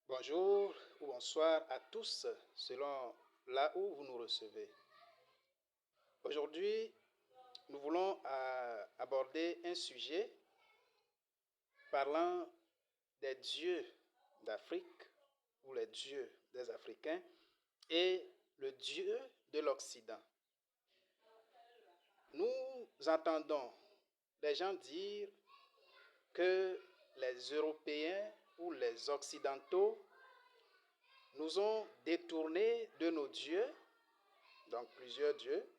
Bonjour ou bonsoir à tous, selon là où vous nous recevez. Aujourd'hui, nous voulons aborder un sujet parlant des dieux d'Afrique ou les dieux des Africains et le Dieu de l'Occident. Nous entendons les gens dire que les Européens ou les Occidentaux nous ont détournés de nos dieux, donc plusieurs dieux,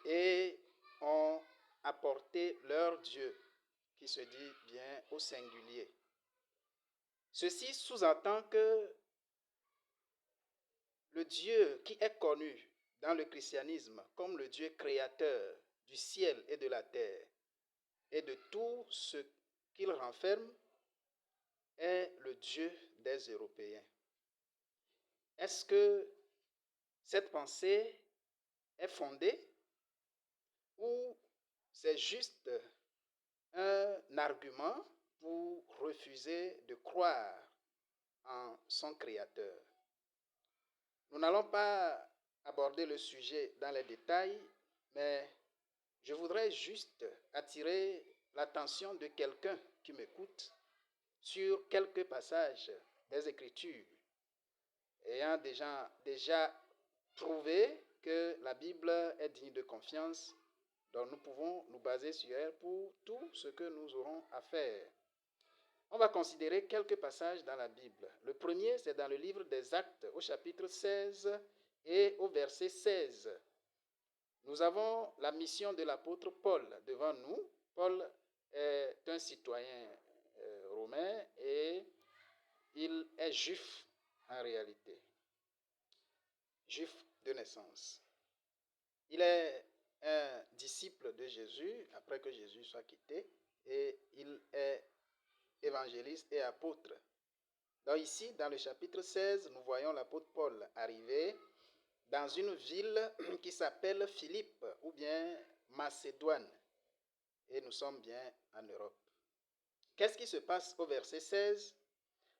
et ont apporté leur Dieu, qui se dit bien au singulier. Ceci sous-entend que le Dieu qui est connu dans le christianisme comme le Dieu créateur du ciel et de la terre et de tout ce qu'il renferme est le Dieu des Européens. Est-ce que cette pensée est fondée ou c'est juste un argument pour refuser de croire en son créateur? Nous n'allons pas aborder le sujet dans les détails, mais je voudrais juste attirer l'attention de quelqu'un qui m'écoute sur quelques passages des Écritures, ayant déjà prouvé que la Bible est digne de confiance, donc nous pouvons nous baser sur elle pour tout ce que nous aurons à faire. On va considérer quelques passages dans la Bible. Le premier, c'est dans le livre des Actes, au chapitre 16 et au verset 16. Nous avons la mission de l'apôtre Paul devant nous. Paul est un citoyen romain et il est juif en réalité, juif de naissance. Il est un disciple de Jésus après que Jésus soit quitté et il est évangéliste et apôtre. Donc ici, dans le chapitre 16, nous voyons l'apôtre Paul arriver dans une ville qui s'appelle Philippe ou bien Macédoine. Et nous sommes bien en Europe. Qu'est-ce qui se passe au verset 16?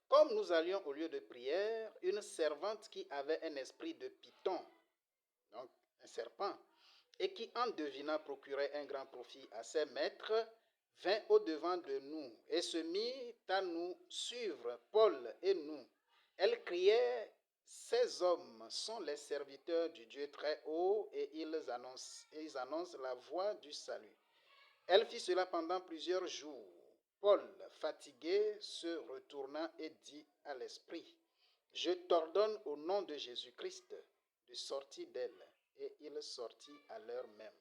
Comme nous allions au lieu de prière, une servante qui avait un esprit de python, donc un serpent, et qui en devinant procurait un grand profit à ses maîtres, vint au-devant de nous et se mit à nous suivre, Paul et nous. Elle criait, ces hommes sont les serviteurs du Dieu très haut et ils annoncent la voie du salut. Elle fit cela pendant plusieurs jours. Paul, fatigué, se retourna et dit à l'esprit, je t'ordonne au nom de Jésus-Christ de sortir d'elle. Et il sortit à l'heure même.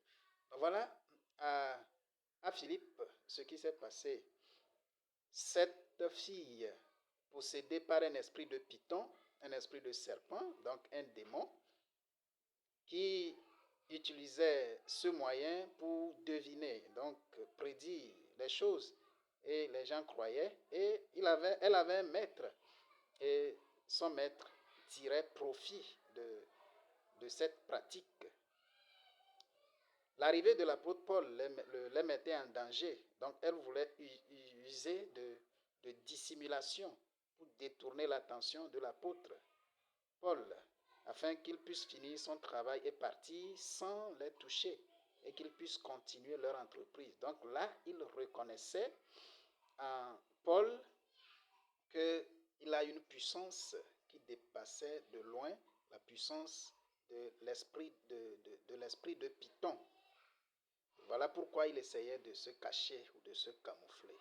Voilà à Philippe ce qui s'est passé. Cette fille, possédée par un esprit de python, un esprit de serpent, donc un démon, qui utilisait ce moyen pour deviner, donc prédire les choses. Et les gens croyaient. Et elle avait un maître. Et son maître tirait profit de cette pratique. L'arrivée de l'apôtre Paul les mettait en danger. Donc, elle voulait user de dissimulation pour détourner l'attention de l'apôtre Paul, afin qu'il puisse finir son travail et partir sans les toucher et qu'ils puissent continuer leur entreprise. Donc là, il reconnaissait en Paul qu'il a une puissance qui dépassait de loin la puissance de l'esprit de Python. Voilà pourquoi il essayait de se cacher ou de se camoufler.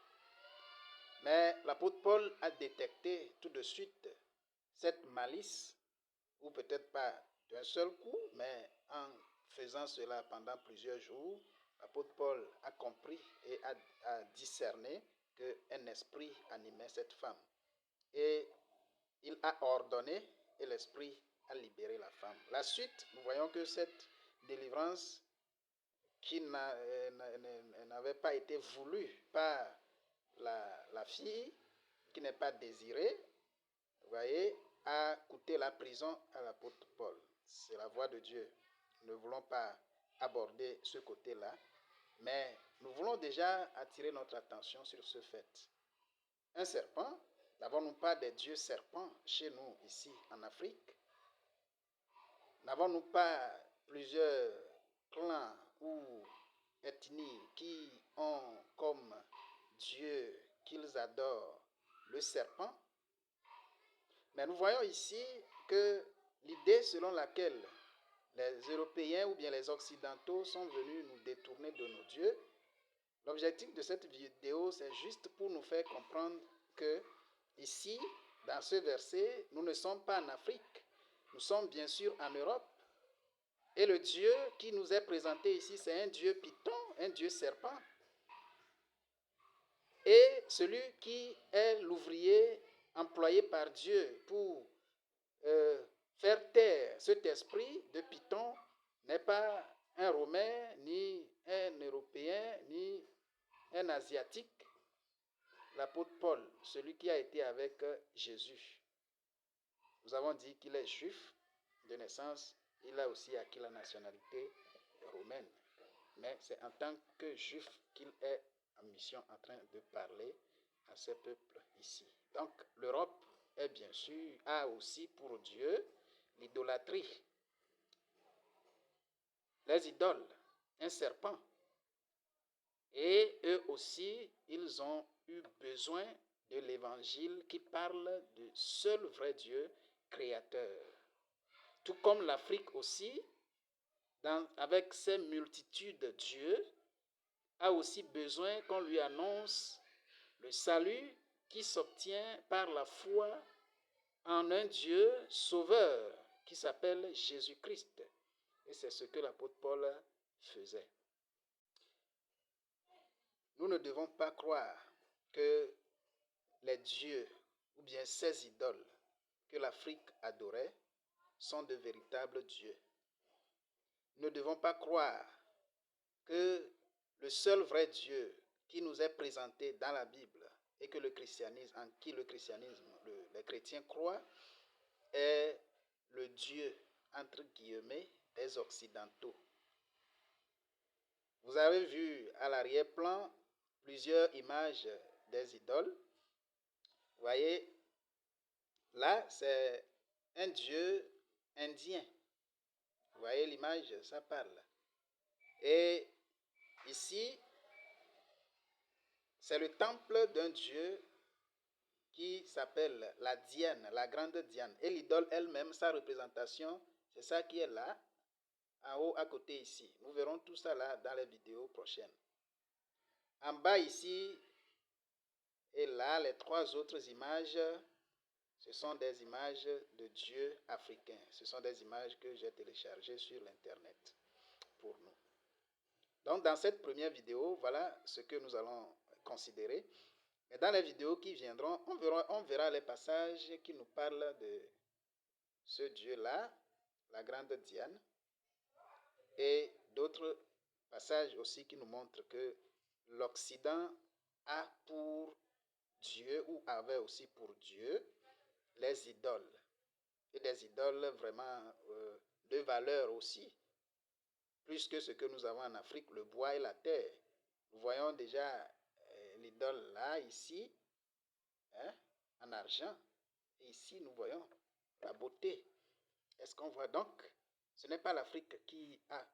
Mais l'apôtre Paul a détecté tout de suite cette malice, ou peut-être pas d'un seul coup, mais en faisant cela pendant plusieurs jours, l'apôtre Paul a compris et a discerné qu'un esprit animait cette femme. Et il a ordonné et l'esprit a libéré la femme. La suite, nous voyons que cette délivrance qui n'avait pas été voulu par la fille, qui n'est pas désirée, vous voyez, a coûté la prison à l'apôtre Paul. C'est la voie de Dieu. Nous ne voulons pas aborder ce côté-là, mais nous voulons déjà attirer notre attention sur ce fait. Un serpent N'avons-nous pas des dieux serpents chez nous, ici, en Afrique? N'avons-nous pas plusieurs clans ou ethnies qui ont comme dieu qu'ils adorent le serpent? Mais nous voyons ici que l'idée selon laquelle les Européens ou bien les Occidentaux sont venus nous détourner de nos dieux, l'objectif de cette vidéo, c'est juste pour nous faire comprendre que ici, dans ce verset, nous ne sommes pas en Afrique, nous sommes bien sûr en Europe. Et le Dieu qui nous est présenté ici, c'est un Dieu python, un Dieu serpent. Et celui qui est l'ouvrier employé par Dieu pour faire taire cet esprit de python n'est pas un Romain, ni un Européen, ni un Asiatique. L'apôtre Paul, celui qui a été avec Jésus. Nous avons dit qu'il est juif de naissance. Il a aussi acquis la nationalité romaine. Mais c'est en tant que juif qu'il est en mission en train de parler à ce peuple ici. Donc l'Europe est bien sûr, a aussi pour Dieu l'idolâtrie, les idoles, un serpent. Et eux aussi, ils ont eu besoin de l'évangile qui parle du seul vrai Dieu créateur. Tout comme l'Afrique aussi, avec ses multitudes de dieux, a aussi besoin qu'on lui annonce le salut qui s'obtient par la foi en un Dieu sauveur qui s'appelle Jésus-Christ. Et c'est ce que l'apôtre Paul faisait. Nous ne devons pas croire que les dieux ou bien ces idoles que l'Afrique adorait sont de véritables dieux. Nous ne devons pas croire que le seul vrai Dieu qui nous est présenté dans la Bible et que le christianisme, en qui les chrétiens croient, est le Dieu, entre guillemets, des Occidentaux. Vous avez vu à l'arrière-plan plusieurs images des idoles. Vous voyez, là, c'est un Dieu indien. Vous voyez l'image, ça parle. Et ici, c'est le temple d'un Dieu qui s'appelle la Diane, la grande Diane. Et l'idole elle-même, sa représentation, c'est ça qui est là, en haut à côté ici. Nous verrons tout ça là dans les vidéos prochaines. En bas ici, et là, les trois autres images, ce sont des images de dieux africains. Ce sont des images que j'ai téléchargées sur l'Internet pour nous. Donc, dans cette première vidéo, voilà ce que nous allons considérer. Mais dans les vidéos qui viendront, on verra les passages qui nous parlent de ce Dieu-là, la grande Diane, et d'autres passages aussi qui nous montrent que l'Occident a pour Dieu, ou avait aussi pour Dieu, les idoles. Et des idoles vraiment de valeur aussi, plus que ce que nous avons en Afrique, le bois et la terre. Nous voyons déjà l'idole là, ici, hein, en argent. Et ici, nous voyons la beauté. Est-ce qu'on voit donc? Ce n'est pas l'Afrique qui a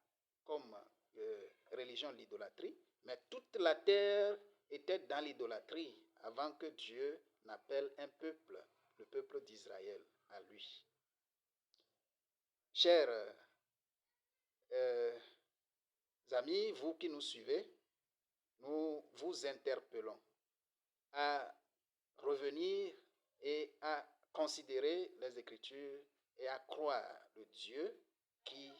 comme religion l'idolâtrie, mais toute la terre était dans l'idolâtrie avant que Dieu n'appelle un peuple, le peuple d'Israël, à lui. Chers amis, vous qui nous suivez, nous vous interpellons à revenir et à considérer les Écritures et à croire le Dieu qui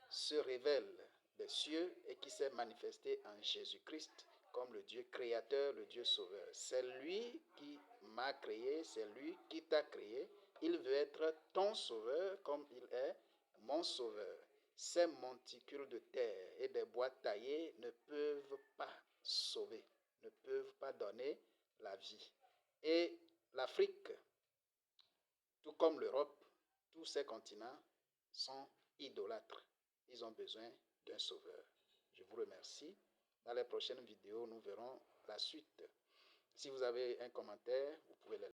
se révèle des cieux et qui s'est manifesté en Jésus-Christ comme le Dieu créateur, le Dieu sauveur. C'est lui qui m'a créé, c'est lui qui t'a créé. Il veut être ton sauveur comme il est mon sauveur. Ces monticules de terre et des bois taillés ne peuvent pas sauver, ne peuvent pas donner la vie. Et l'Afrique, tout comme l'Europe, tous ces continents sont idolâtres. Ils ont besoin d'un sauveur. Je vous remercie. Dans les prochaines vidéos, nous verrons la suite. Si vous avez un commentaire, vous pouvez le